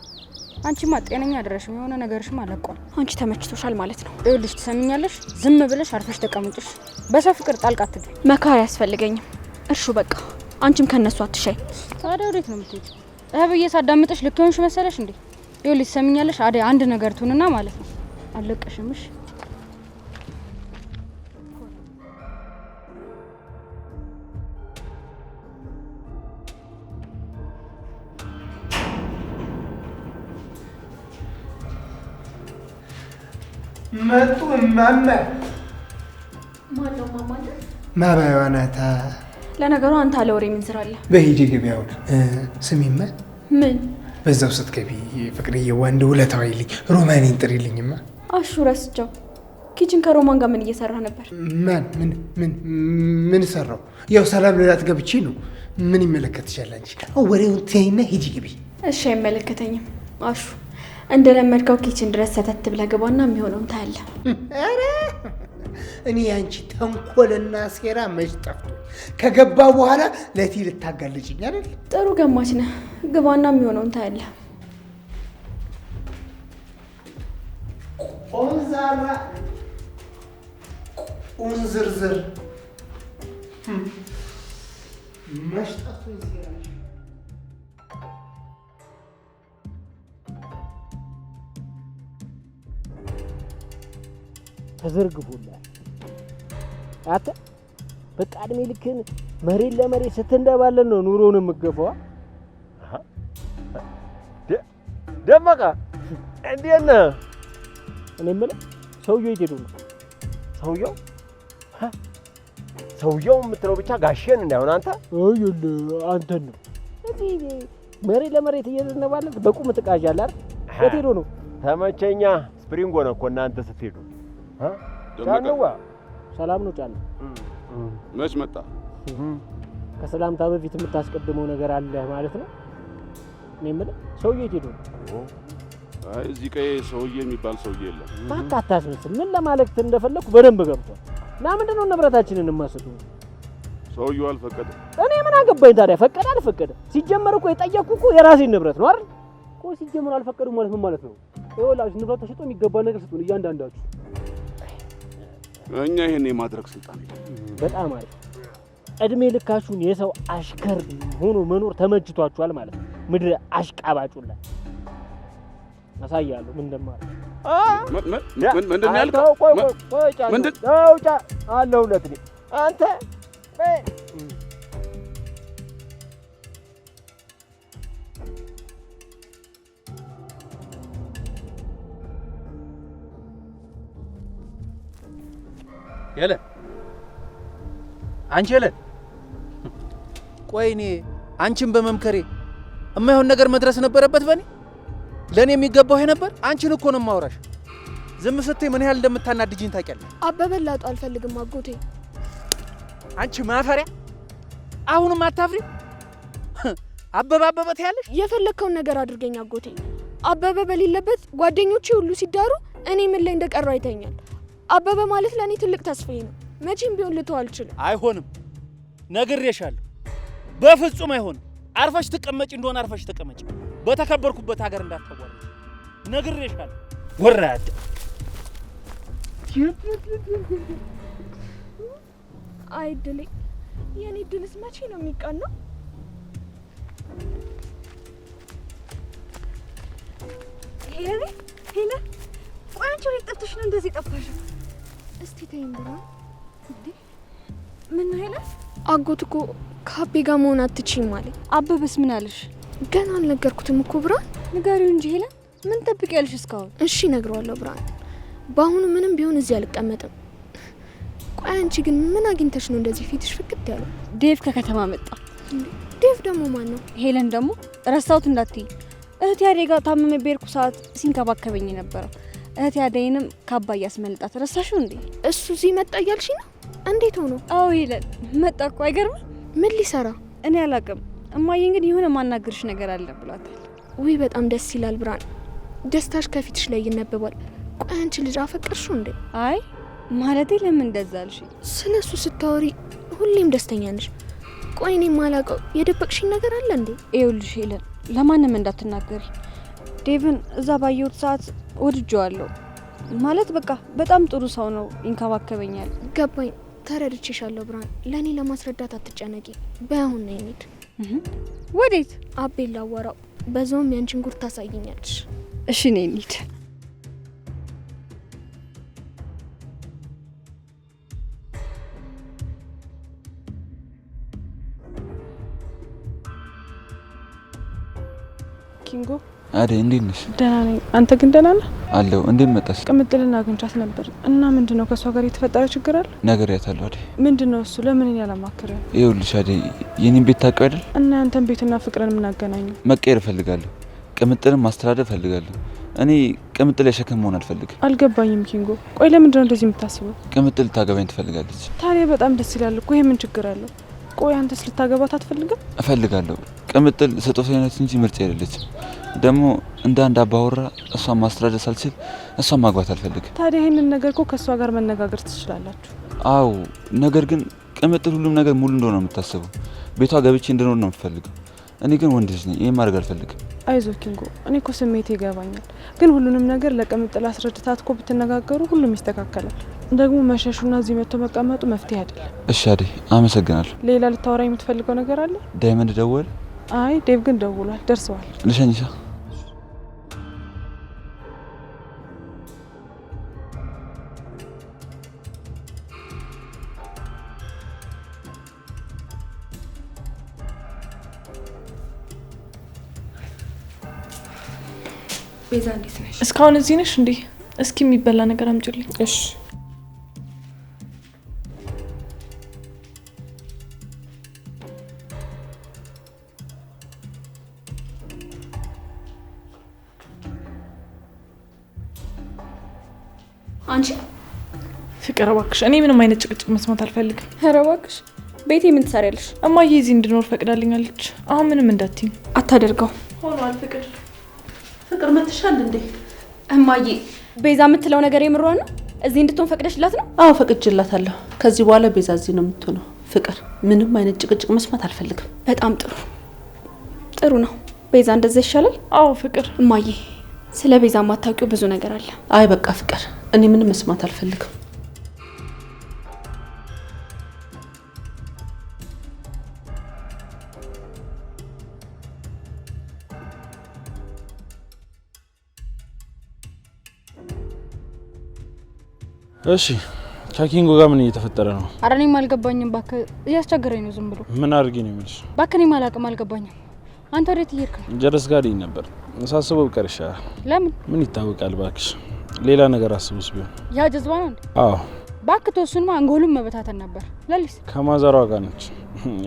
አንቺማ ጤነኛ አይደረሽም። የሆነ ነገርሽማ ለቋል። አንቺ ተመችቶሻል ማለት ነው። ይኸውልሽ ትሰሚኛለሽ? ዝም ብለሽ አርፈሽ ተቀምጭሽ። በሰው ፍቅር ጣልቃ አትግቢ። መካሪ አያስፈልገኝም። እርሹ በቃ አንቺም ከነሱ አትሻይ። ታዲያ ወዴት ነው የምትሄጂው? ብዬ ሳዳምጥሽ ልክ ሆንሽ መሰለሽ እንዴ? ይኸውልሽ ትሰሚኛለሽ? አደይ አንድ ነገር ትሁንና ማለት ነው አለቀሽምሽ። መጡ ማማ ማነው ማማ? ማባዋ ናታ። ለነገሩ አንተ አለ ወሬ ምን ስራ አለ? በሂጂ ገበያውን ስሚማ። ምን በዛው ስትገቢ ፍቅርዬ ወንድ ውለታው ይልኝ ሮማኔን ጥሪልኝማ። አሹ ረስቸው። ኪችን ከሮማን ጋር ምን እየሰራ ነበር? ማን ምን ሰራው? ያው ሰላም ልላት ገብቼ ነው። ምን ይመለከትሻል አንቺ? ወሬውን ተይና ሂጂ ግቢ። እሺ አይመለከተኝም። አሹ እንደለመድከው ኪችን ድረስ ሰተት ብለህ ግባና የሚሆነውን ታያለህ። ኧረ እኔ ያንቺ ተንኮልና ሴራ መች ጠፍቶ ከገባ በኋላ ለቲ ልታጋልጭኝ አይደል? ጥሩ ገማች ነህ። ግባና የሚሆነውን ታያለህ። ቆንዛራ ቁንዝርዝር መች ጠፍቶኝ ሴራሽ ተዘርግፎላል። አተ በቃ እድሜ ልክን መሬት ለመሬት ስትንደባለን ነው ኑሮውን የምገፋው። ደመቀ እንዴት ነህ? እኔ የምልህ ሰውየው የት ሄዶ ነው? ሰውየው የምትለው ብቻ ጋሼን እንዳይሆን አንተ አንተን ነው እዚህ መሬት ለመሬት እየተንደባለን በቁም ትቃዣለህ አይደል? የት ሄዶ ነው? ተመቸኛ ስፕሪንግ ሆነ እኮ እናንተ ስትሄዱ። ጫንዋ ሰላም ነው? ጫን መች መጣ? ከሰላምታ በፊት የምታስቀድመው ነገር አለ ማለት ነው። እኔ የምልህ ሰውዬ የት ሄዶ ነው? አይ እዚህ ቀዬ ሰውዬ የሚባል ሰውዬ የለም። እባክህ አታስመስል። ምን ለማለት እንደፈለኩ በደንብ ገብቷል። እና ምንድነው ንብረታችንን የማሰጡ? ሰውዬው አልፈቀደ። እኔ ምን አገባኝ ታዲያ? ፈቀደ አልፈቀደ? ሲጀመር እኮ የጠየቅኩ እኮ የራሴን ንብረት ነው አይደል? ቆይ ሲጀመር አልፈቀዱ ማለት ምን ማለት ነው? ይኸውላችሁ ንብረት ተሽጦ የሚገባ ነገር ስጡን እያንዳንዳችሁ። እኛ ይሄን የማድረግ ስልጣን የለም። በጣም አሪፍ። እድሜ ልካችሁን የሰው አሽከር ሆኖ መኖር ተመችቷችኋል ማለት ነው። ምድረ አሽቃባጩላ አሳያለሁ ምን እንደማለት። ምንድን ነው ያልከው? ምንድን አለሁለት እኔ አንተ የለን አንቺ የለን። ቆይ እኔ አንቺን በመምከሬ የማይሆን ነገር መድረስ ነበረበት በእኔ ለእኔ የሚገባው ይሄ ነበር። አንቺን እኮ ነው የማወራሽ። ዝም ስትይ ምን ያህል እንደምታናድጂኝ ታውቂያለሽ። አበበን ላጡ አልፈልግም አጎቴ። አንቺ ማፈሪያ፣ አሁንም አታፍሪ? አበበ ትያለሽ? የፈለግከውን ነገር አድርገኝ አጎቴ። አበበ በሌለበት ጓደኞቼ ሁሉ ሲዳሩ እኔ ምን ላይ እንደቀረው አይተኛል። አበበ ማለት ለእኔ ትልቅ ተስፋዬ ነው። መቼም ቢሆን ልተው አልችልም። አይሆንም፣ ነግሬሻለሁ። በፍጹም አይሆንም። አርፈሽ ትቀመጪ እንደሆነ አርፈሽ ተቀመጪ። በተከበርኩበት ሀገር እንዳትተዋል ነግሬሻለሁ። ወራድ አይ ድሌ፣ የኔ ድልስ መቼ ነው የሚቀናው? ሄለን ሄለን፣ ቆይ አንቺ ወዴት ጠፍተሽ ነው እንደዚህ ጠፋሽ? እስቲ ተይኝ ብርሃን። እንዴ ምን ነው ሄለን? አጎት እኮ ከአቤ ጋር መሆን አትችይም አለኝ። አበበስ ምን አለሽ? ገና አልነገርኩትም እኮ ብርሃን። ንገሪው እንጂ ሄለን። ምን ጠብቂያለሽ እስካሁን? እሺ እነግረዋለሁ ብርሃን። በአሁኑ ምንም ቢሆን እዚህ አልቀመጥም። ቆይ አንቺ ግን ምን አግኝተሽ ነው እንደዚህ ፊትሽ ፍክት ያለው? ዴቭ ከከተማ መጣ። ዴቭ ደግሞ ማን ነው? ሄለን ደግሞ ረሳሁት እንዳትዪ። እህቴ አደይ ጋር ታመመ በሄድኩ ሰዓት ሲንከባከበኝ የነበረው እህቴ አደይንም ካባ እያስመልጣት ረሳሽው እንዴ? እሱ እዚህ መጣ እያልሽ ነው? እንዴት ሆኖ? አዎ ሄለን መጣ እኮ። አይገርምም? ምን ሊሰራ? እኔ አላውቅም። እማዬ ግን የሆነ ማናገርሽ ነገር አለ ብሏታል። ውይ በጣም ደስ ይላል ብርሃን። ደስታሽ ከፊትሽ ላይ ይነበባል። ቆይ አንቺ ልጅ አፈቀርሽው እንዴ? አይ ማለቴ ለምን እንደዛ አልሽ? ስለሱ ስታወሪ ሁሌም ደስተኛ ነሽ። ቆይ እኔ የማላውቀው የደበቅሽኝ ነገር አለ እንዴ? ይኸውልሽ ሄለን፣ ለማንም እንዳትናገሪ። ዴቭን እዛ ባየሁት ሰዓት ወድጄዋለሁ። ማለት በቃ በጣም ጥሩ ሰው ነው፣ ይንከባከበኛል። ገባኝ፣ ተረድቼሻለሁ ብርሃን። ለእኔ ለማስረዳት አትጨነቂ። በያሁን ነው እንሂድ። ወዴት? አቤል ላወራው፣ በዛውም ያንቺን ጉድ ታሳይኛለሽ። እሺ ነይ እንሂድ። ኪንጎ አደይ እንዴት ነሽ? ደህና ነኝ። አንተ ግን ደህና ነህ? አለሁ። እንዴት መጣሽ? ቅምጥልና አግኝቻት ነበር እና ምንድነው ከሷ ጋር የተፈጠረ ችግር አለ? ነግሬያታለሁ አደይ። ምንድነው እሱ? ለምን እኔ አላማክርም? ይኸውልሽ አደይ፣ የኔን ቤት ታውቂው አይደል? እና ያንተን ቤትና ፍቅርን ምን አገናኘው? መቀየር እፈልጋለሁ። ቅምጥልን ማስተዳደር እፈልጋለሁ። እኔ ቅምጥል የሸከም መሆን አልፈልግም። አልገባኝም ኪንጎ። ቆይ ለምንድነው እንደዚህ የምታስበው? ቅምጥል ታገባኝ ትፈልጋለች። ታዲያ በጣም ደስ ይላል እኮ። ይሄ ምን ችግር አለው? ቆይ አንተስ ልታገባት አትፈልግም? እፈልጋለሁ። ቅምጥል ስጦታ አይነት እንጂ ምርጫ አይደለችም። ደግሞ እንደ አንድ አባወራ እሷን ማስተዳደር ሳልችል እሷን ማግባት አልፈልግም። ታዲያ ይሄንን ነገር እኮ ከእሷ ጋር መነጋገር ትችላላችሁ። አዎ፣ ነገር ግን ቅምጥል ሁሉም ነገር ሙሉ እንደሆነ ነው የምታስበው። ቤቷ ገብቼ እንድኖር ነው የምትፈልገው። እኔ ግን ወንድ ልጅ ነኝ፣ ይሄን ማድረግ አልፈልግም። አይዞህ ኪንጎ፣ እኔ እኮ ስሜቴ ይገባኛል። ግን ሁሉንም ነገር ለቅምጥል አስረድታት እኮ ብትነጋገሩ ሁሉም ይስተካከላል። ደግሞ መሸሹና እዚህ መጥቶ መቀመጡ መፍትሄ አይደለም። እሺ አደይ፣ አመሰግናለሁ። ሌላ ልታወራ የምትፈልገው ነገር አለ? ዳይመንድ ደወለ? አይ ዴቭ ግን ደውሏል፣ ደርሰዋል። ልሸኝሻ? ቤዛ እንዴት ነሽ? እስካሁን እዚህ ነሽ እንዴ? እስኪ የሚበላ ነገር አምጪልኝ። እሺ። አንቺ ፍቅር እባክሽ፣ እኔ ምንም አይነት ጭቅጭቅ መስማት አልፈልግም። ኧረ እባክሽ፣ ቤቴ ምን ትሰሪያለሽ? እማዬ እዚህ እንድኖር ፈቅዳልኛለች። አሁን ምንም እንዳትይኝ። አታደርገው። ሆኗል። ፍቅር መትሻል እንዴ? እማዬ ቤዛ የምትለው ነገር የምሯን ነው? እዚህ እንድትሆን ፈቅደሽላት ነው? አዎ ፈቅጄላታለሁ። ከዚህ በኋላ ቤዛ እዚህ ነው የምትሆነው። ፍቅር ምንም አይነት ጭቅጭቅ መስማት አልፈልግም። በጣም ጥሩ ነው። ቤዛ እንደዛ ይሻላል። አዎ ፍቅር። እማዬ ስለ ቤዛ ማታውቂው ብዙ ነገር አለ። አይ በቃ ፍቅር፣ እኔ ምንም መስማት አልፈልግም። እሺ ከኪንጎ ጋር ምን እየተፈጠረ ነው? ኧረ እኔም አልገባኝም። እባክህ እያስቸገረኝ ነው ዝም ብሎ። ምን አድርጌ ነው የሚልሽ? እባክህ እኔም አላውቅም፣ አልገባኝም። አንተ ወዴት እየሄድክ ነው? ጀረስ ጋር ልኝ ነበር። ሳስበው ቀር ይሻላል። ለምን? ምን ይታወቃል እባክሽ። ሌላ ነገር አስቡስ ቢሆን። ያ ጀዝባ ነው እንዴ? አዎ እባክህ ተወሱንማ አንጎሉም መበታተን ነበር። ለሊስ ከማዘሯ ጋር ነች።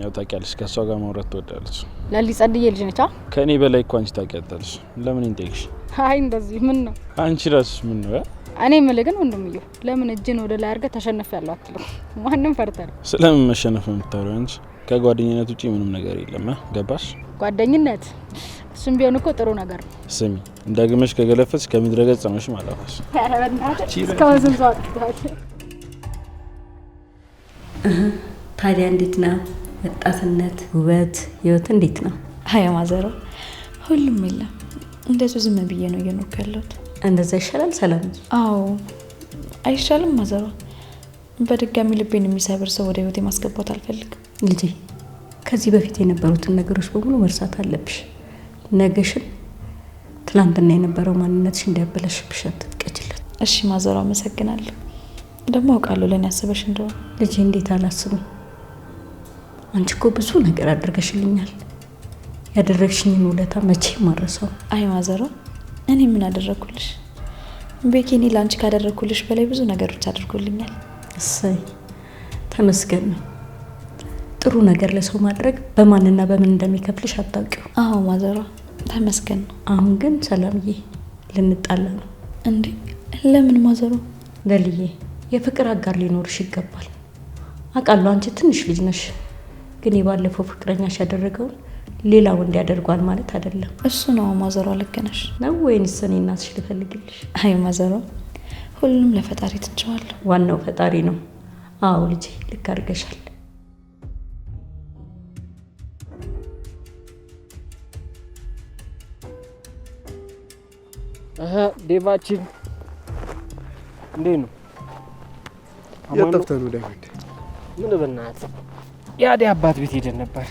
ያው ታውቂያለሽ፣ ከእሷ ጋር ማውራት ትወዳለች። ለሊስ ጸድዬ ልጅ ነች። ከእኔ በላይ እኮ አንቺ ታውቂያታለሽ። ለምን እንጠይቅሽ? አይ እንደዚህ ምን ነው? አንቺ ራስሽ ምን ነው? እኔ የምልህ ግን ወንድምዬው ለምን እጅን ወደ ላይ አድርገህ ተሸነፊያለሁ አትልም? ማንም ፈርተህ ነው። ስለምን መሸነፍ ነው የምታወሪው አንቺ? ከጓደኝነት ውጪ ምንም ነገር የለም። ገባሽ? ጓደኝነት እሱም ቢሆን እኮ ጥሩ ነገር ነው። ስሚ፣ እንዳግመሽ ከገለፈች ከምድረ ገጽ ነሽ ማለፋሽ። ኧረ በእናትህ እስካሁን ዝም ብሎ አጥቷል። ታዲያ እንዴት ነው ወጣትነት፣ ውበት፣ ህይወት እንዴት ነው? ሀያ ማዘሯ ሁሉም የለም። እንደሱ ዝም ብዬ ነው እየኖርኩ ያለሁት። እንደዛ ይሻላል ሰላም? አዎ አይሻልም ማዘሯ? በድጋሚ ልቤን የሚሰብር ሰው ወደ ህይወቴ ማስገባት አልፈልግም። ልጄ ከዚህ በፊት የነበሩትን ነገሮች በሙሉ መርሳት አለብሽ። ነገሽን ትላንትና የነበረው ማንነትሽ እንዲያበላሽብሽ አትፍቀጂለት። እሺ ማዘሯ፣ አመሰግናለሁ። ደግሞ አውቃለሁ ለኔ ያስበሽ እንደሆነ። ልጄ እንዴት አላስብም? አንቺ እኮ ብዙ ነገር አድርገሽልኛል። ያደረግሽኝን ውለታ መቼም አልረሳውም። አይ ማዘሯ፣ እኔ ምን አደረኩልሽ? ቤኪኒ ላንቺ ካደረኩልሽ በላይ ብዙ ነገሮች አድርጎልኛል። እሰይ ተመስገን ነው። ጥሩ ነገር ለሰው ማድረግ በማንና በምን እንደሚከፍልሽ አታውቂው። አዎ ማዘሯ፣ ተመስገን ነው። አሁን ግን ሰላምዬ ልንጣላ ነው። እንዴ ለምን ማዘሯ? ለልዬ የፍቅር አጋር ሊኖርሽ ይገባል። አውቃለሁ አንቺ ትንሽ ልጅ ነሽ፣ ግን የባለፈው ፍቅረኛሽ ያደረገውን ሌላ ወንድ ያደርጓል ማለት አይደለም። እሱ ነው ማዘሯ፣ ልክ ነሽ። ነው ወይንስ እኔ እናትሽ ልፈልግልሽ? አይ ማዘሯ፣ ሁሉንም ለፈጣሪ ትቼዋለሁ። ዋናው ፈጣሪ ነው። አዎ ልጄ ልክ አድርገሻል። ዴቫችን እንዴት ነው? የጠፍተህ ነው ዳይመንድ? ምን በእናትህ የአዴ አባት ቤት ሄደን ነበር።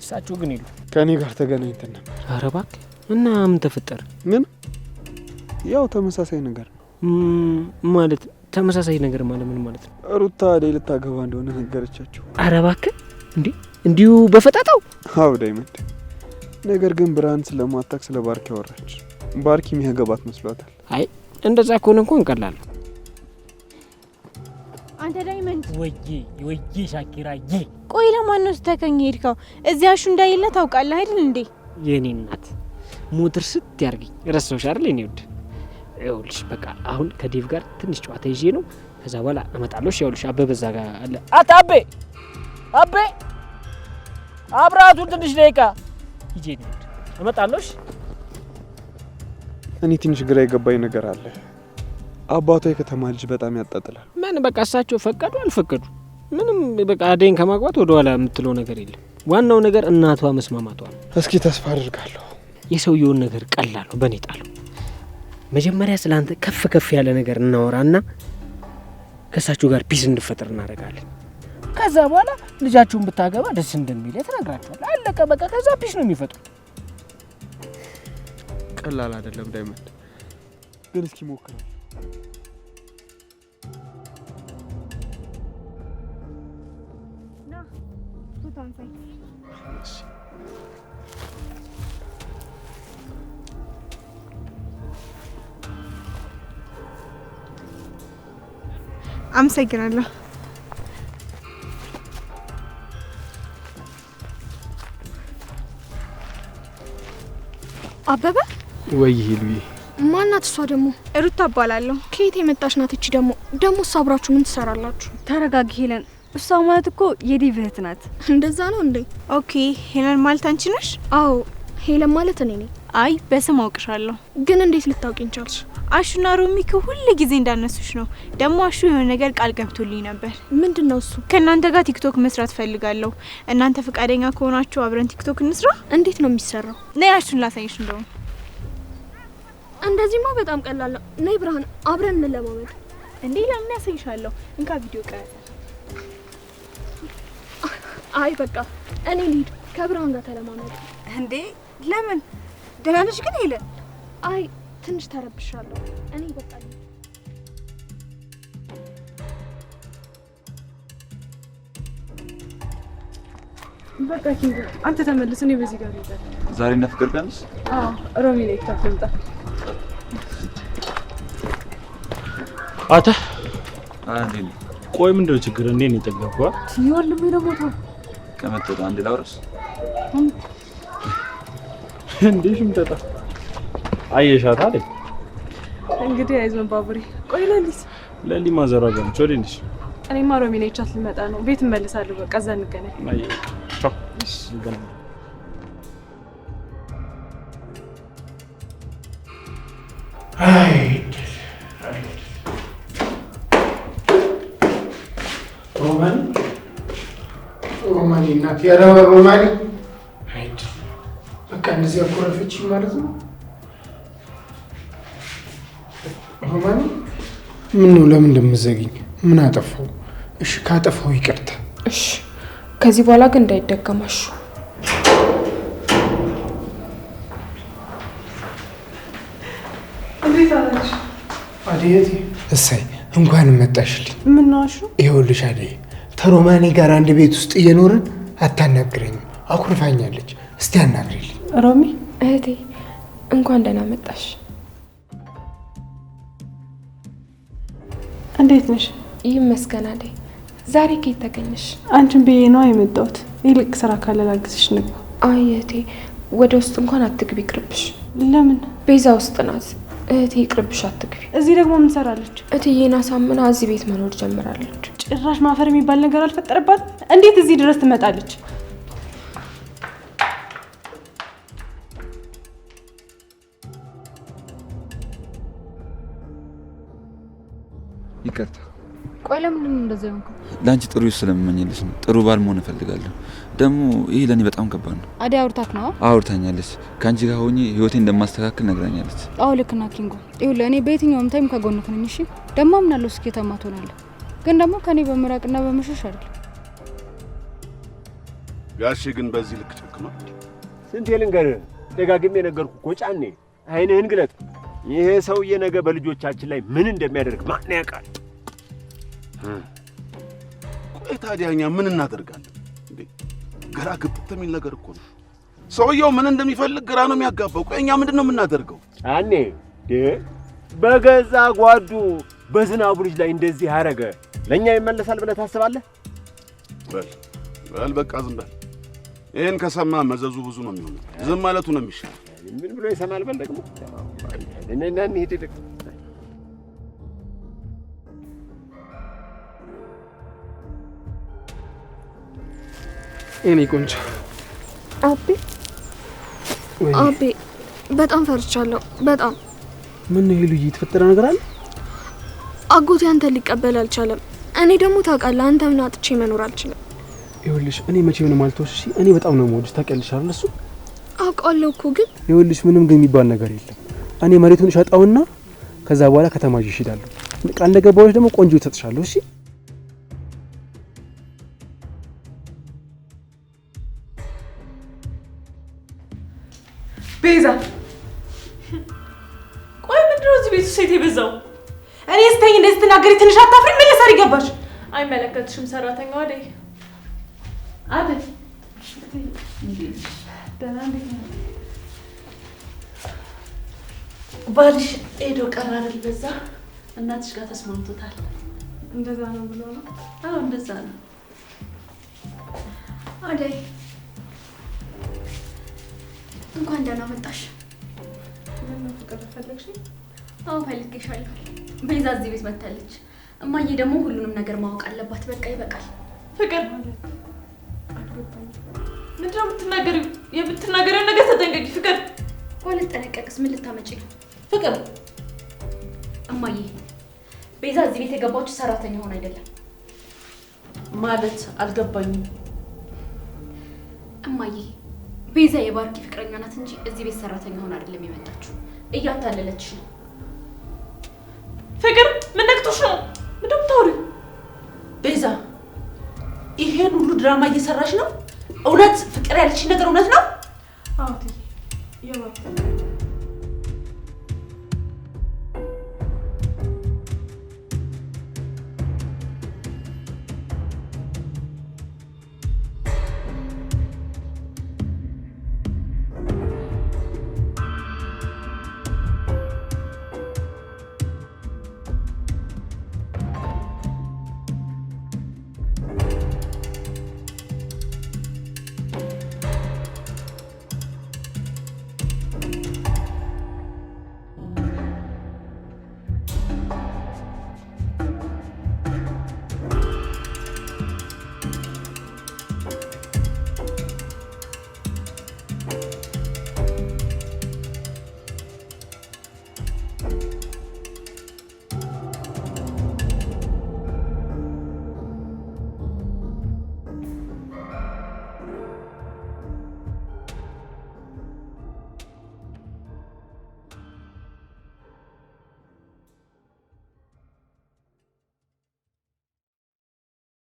እሳቸው ግን የሉ። ከእኔ ጋር ተገናኝተን ነበር። ኧረ እባክህ። እና ምን ተፈጠረ? ምን? ያው ተመሳሳይ ነገር ነው። ማለት ተመሳሳይ ነገር ማለት ምን ማለት ነው? ሩታ አዴ ልታገባ እንደሆነ ነገረቻቸው። ኧረ እባክህ። እንዲሁ በፈጣጣው? አዎ ዳይመንድ። ነገር ግን ብርሃን ስለማታክ ስለ ባርኪ ያወራች። ባርኪ የሚያገባት መስሏታል። አይ እንደዛ ከሆነ እንኳን ቀላል ነው። አንተ ዳይመንድ። ወይዬ ሻኪራዬ። ቆይ ለማን ነው ስተከኝ ሄድከው? እዚያ አሹ እንዳይለ ታውቃለህ አይደል እንዴ? የኔ እናት ሞትር ስት ያርገኝ ረሳሁሽ አይደል? እኔ ወድ ይኸውልሽ፣ በቃ አሁን ከዴቭ ጋር ትንሽ ጨዋታ ይዤ ነው። ከዛ በኋላ እመጣለሁ። ይኸውልሽ አበበ እዛ ጋር አለ። አቤ አብራቱን ትንሽ ደቂቃ ይዤ ነው እመጣለሁ። እኔ ትንሽ ግራ የገባኝ ነገር አለ። አባቷ የከተማ ልጅ በጣም ያጣጥላል። ምን በቃ እሳቸው ፈቀዱ አልፈቀዱ ምንም በቃ አደይን ከማግባት ወደ ኋላ የምትለው ነገር የለም። ዋናው ነገር እናቷ መስማማቷ ነው። እስኪ ተስፋ አድርጋለሁ። የሰውየውን ነገር ቀላል ነው፣ በኔ ጣለው። መጀመሪያ ስላንተ ከፍ ያለ ነገር እናወራና ከእሳቸው ጋር ፒስ እንድፈጠር እናደርጋለን። ከዛ በኋላ ልጃችሁን ብታገባ ደስ እንደሚል ተናግራችኋል። አለቀ በቃ። ከዛ ፒስ ነው የሚፈጥሩት። ቀላል አይደለም ዳይመንድ፣ ግን እስኪ ሞክረው። አመሰግናለሁ። አበበ ወይ ሄሉዬ። ማናት እሷ ደግሞ? ሩታ እባላለሁ። ከየት የመጣች ናት እቺ ደግሞ? ደሞስ አብራችሁ ምን ትሰራላችሁ? ተረጋጊ ሄለን። እሷ ማለት እኮ የዴቭ እህት ናት። እንደዛ ነው እንዴ? ኦኬ። ሄለን ማለት አንቺ ነሽ? አዎ ሄለን ማለት እኔ ነኝ። አይ በስም አውቅሻለሁ። ግን እንዴት ልታውቂኝ ቻልሽ? አሹና ሮሚ ሁሉ ጊዜ እንዳነሱሽ ነው። ደግሞ አሹ የሆነ ነገር ቃል ገብቶልኝ ነበር። ምንድነው እሱ? ከእናንተ ጋር ቲክቶክ መስራት ፈልጋለሁ። እናንተ ፈቃደኛ ከሆናችሁ አብረን ቲክቶክ እንስራ። እንዴት ነው የሚሰራው? ነይ አሹን ላሳይሽ። እንደውም እንደዚህማ በጣም ቀላል ነው። ነይ ብርሃን አብረን እንለማመድ። እንዴ ለምን ያሳይሻለሁ? እንካ ቪዲዮ ቀረጸ። አይ በቃ እኔ ልሂድ፣ ከብርሃን ጋር ተለማመድ። እንዴ ለምን? ደህና ነሽ ግን ሄለን? አይ ትንሽ ተረብሻለሁ። እኔ በቃ በቃ ኪንጎ አንተ ተመልስ፣ እኔ በዚህ ጋር ይዛል። ዛሬ እና ፍቅር ቀንስ? አዎ ሮሚ ላይ ታፈምጣ። አታ አንዴ ቆይ ምንድን ነው ችግር? እንዴት ነው የጠገብኩ? ይወልም ይደሞታ ከመጠጡ አንድ ላውርስ እንዴ ሽምጠጣ አየሻት አይደል? እንግዲህ አይዞን ባቡሬ። ቆይ ለሊ ማዘሯ ጋር ነች። ወዴት ነሽ? እኔማ ሮሚ ላይ ቻት ልመጣ ነው። ቤት እመልሳለሁ። በቃ እዛ እንገናኝ። አይ ቻው። እንገናኝ። ሮማኒ እናት ያረባ ሮማኒ አይድ በቃ እንደዚህ አኮረፈች ማለት ነው። ሮማኒ ምን ነው? ለምን እንደምዘግኝ? ምን አጠፋው? እሺ ካጠፋው ይቅርታ። እሺ ከዚህ በኋላ ግን እንዳይደገማሽ። እንዴት አለሽ? አዴት እሰይ እንኳን መጣሽልኝ። ምን ነው አሹ? ይኸውልሽ አደይ ከሮማኔ ጋር አንድ ቤት ውስጥ እየኖርን አታናግረኝም፣ አኩርፋኛለች። እስቲ አናግሪልኝ። ሮሚ እህቴ እንኳን ደህና መጣሽ። እንዴት ነሽ? ይመስገን አደይ። ዛሬ ከየት ተገኘሽ? አንቺን ብዬ ነው የመጣሁት። ይልቅ ስራ ካለ ላግዝሽ ንግባ። አይ እህቴ ወደ ውስጥ እንኳን አትግቢ፣ ይቅርብሽ። ለምን? ቤዛ ውስጥ ናት። እህቴ ይቅርብሽ፣ አትግቢ። እዚህ ደግሞ ምን ሰራለች? እትዬን አሳምና እዚህ ቤት መኖር ጀምራለች። ጭራሽ ማፈር የሚባል ነገር አልፈጠረባት። እንዴት እዚህ ድረስ ትመጣለች? ይቅርታ። ቆይ ለምንድን ነው እንደዛ የሆንከው? ለአንቺ ጥሩ ስለምመኝልሽ ነው። ጥሩ ባል መሆን እፈልጋለሁ። ደግሞ ይህ ለእኔ በጣም ከባድ ነው። አደይ አውርታት ነው? አውርታኛለች። ከአንቺ ጋር ሆኜ ህይወቴን እንደማስተካከል ነግራኛለች። አዎ ልክ ናት ኪንጎ። ይኸውልህ እኔ በየትኛውም ታይም ከጎንክ ነኝ። እሺ ደግሞ አምናለሁ ስኬታማ ትሆናለህ። ግን ደግሞ ከኔ በመራቅና በመሸሽ አይደል። ጋሼ ግን በዚህ ልክ ጨክኗል። ስንቴ ልንገርህ፣ ደጋግሜ ነገርኩህ እኮ ጫኔ፣ አይንህን ግለጥ። ይሄ ሰውዬ ነገ በልጆቻችን ላይ ምን እንደሚያደርግ ማን ያውቃል? ቆይ ታዲያ እኛ ምን እናደርጋለን እንዴ? ግራ ግብት የሚል ነገር እኮ ነው። ሰውየው ምን እንደሚፈልግ ግራ ነው የሚያጋባው። ቆይ እኛ ምንድን ነው የምናደርገው? ጫኔ በገዛ ጓዱ በዝናቡ ልጅ ላይ እንደዚህ አረገ፣ ለእኛ ይመለሳል ብለህ ታስባለህ? በል በቃ ዝም በል። ይህን ከሰማ መዘዙ ብዙ ነው የሚሆነው። ዝም ማለቱ ነው የሚሻል። ምን ብሎ ይሰማል? በል ደግሞ እኔና እንሂድ ይልቅ። እኔ ቆንጆ አቤ በጣም ፈርቻለሁ። በጣም ምን ነው ይሉ የተፈጠረ ነገር አለ? አጎቴ አንተን ሊቀበል አልቻለም። እኔ ደግሞ ታውቃለህ አንተ ምን አጥቼ መኖር አልችልም። ይኸውልሽ እኔ መቼም ነው ማልተውሽ። እኔ በጣም ነው የምወድሽ ታውቂያለሽ አይደል? እሱ አውቃለሁ እኮ ግን ይኸውልሽ ምንም ግን የሚባል ነገር የለም። እኔ መሬቱን ሸጣውና ከዛ በኋላ ከተማ ይዤ እሄዳለሁ። ቃል እንደገባሁሽ ደግሞ ቆንጆ ትሰጥሻለሁ። እሺ ቤዛ፣ ቆይ ምንድነው እዚህ ቤት ሴት የበዛው? እኔ ስተኝ እንደዚህ ትናገሪ ትንሽ አታፍሪ? ምን ልሰሪ ገባሽ? አይመለከትሽም። ሰራተኛው አደይ አደይ ደህና እንዴት ነው? ባልሽ ሄዶ ቀረ አይደል? በዛ እናትሽ ጋር ተስማምቶታል። እንደዛ ነው ብሎ ነው? አዎ እንደዛ ነው። አደይ እንኳን ደህና መጣሽ። ምን ፍቅር ፈለግሽ? አዎ ፈልጌሻለሁ። ቤዛ እዚህ ቤት መታለች። እማዬ ደግሞ ሁሉንም ነገር ማወቅ አለባት። በቃ ይበቃል። ፍቅር ምንድነው የምትናገሪው? የምትናገሪውን ነገር ተጠንቀቂ ፍቅር። ባልጠነቀቅስ ምን ልታመጪ ነው? ፍቅር እማዬ ቤዛ እዚህ ቤት የገባችው ሰራተኛ ሆነ አይደለም ማለት አልገባኝም። እማዬ ቤዛ የባርኪ ፍቅረኛ ናት እንጂ እዚህ ቤት ሰራተኛ ሆነ አይደለም የመጣችው። እያታለለች ነው። ፍቅር ምን ነክቶሽ ነው? ምንድነው የምታወሪው? ቤዛ ይሄን ሁሉ ድራማ እየሰራሽ ነው? እውነት ፍቅር ያለች ነገር እውነት ነው? አዎ